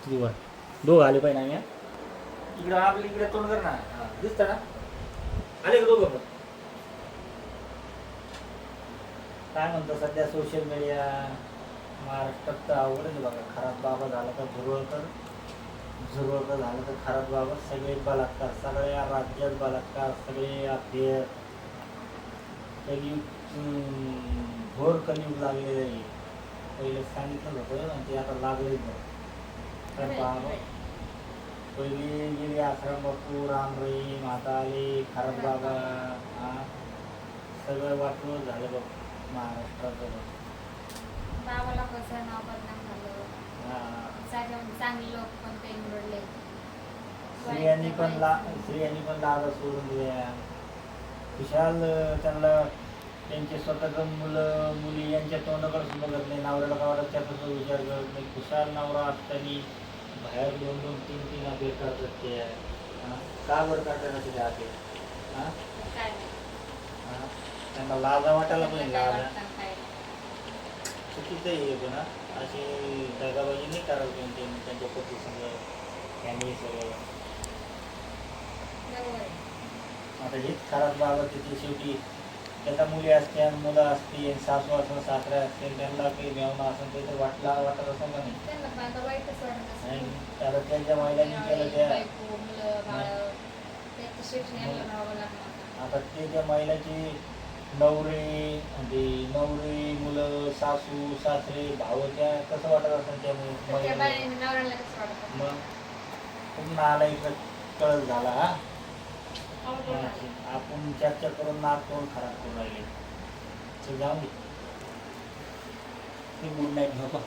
वर दोघं आले पाहिजे आम्ही इकडं आपल्या इकडे तोंड कर ना दिसतं ना आले का दोघं पण काय म्हणतो सध्या सोशल मीडिया महाराष्ट्रात तर आवडच बघा खराब बाबा झाला तर झुरवळकर झालं तर खराब बाबा सगळे बलात्कार सगळ्या राज्यात बलात्कार सगळे अफेअर कलियुग घोर कलियुग लागलेलं आहे पहिले सांगितलं होतं आणि ते आता लागलेच नाही तर बाबा पहिली गेली आश्रम बापू रामराई माता आली खराब बाबा हा सगळं वाटलं झालं बघ महाराष्ट्राचं बाबाला कसं नाव बदनाम झालं चांगले लोक पण ते निवडले स्त्रियांनी पण लाजा सोडून दिल्या विशाल त्यांना त्यांचे स्वतःच मुलं मुली यांच्या तोंडाकडे बघत नाही नवऱ्याला गावाला त्याचा विचार करत नाही खुशाल नवरा असताना बाहेर 2-2, 3-3 अभ्यास करतात ते का बरं करताना तिथे अभ्यास हां त्यांना लाजा वाटायला पाहिजे लाजा चुकीचं आहे पण अशी दगाबाजी नाही करायला पाहिजे त्यांच्या पती सगळं त्यांनी सगळं आता हेच खराब बाबा तिथे शेवटी त्याला मुली असते मुलं असते सासू असं सासऱ्या असते त्यांना काही मेवणं असेल ते तर वाटत असं का नाही त्याला त्यांच्या महिलांनी केलं त्या आता ते त्या महिलाची नवरे मुलं सासू सासरे भाऊ त्या कसं वाटत असेल त्यामुळे मग खूप नालायक कळत झाला हा आपण चर्चा करून नाक करून खराब करून राहिले जाऊन गुड नाईट बाबा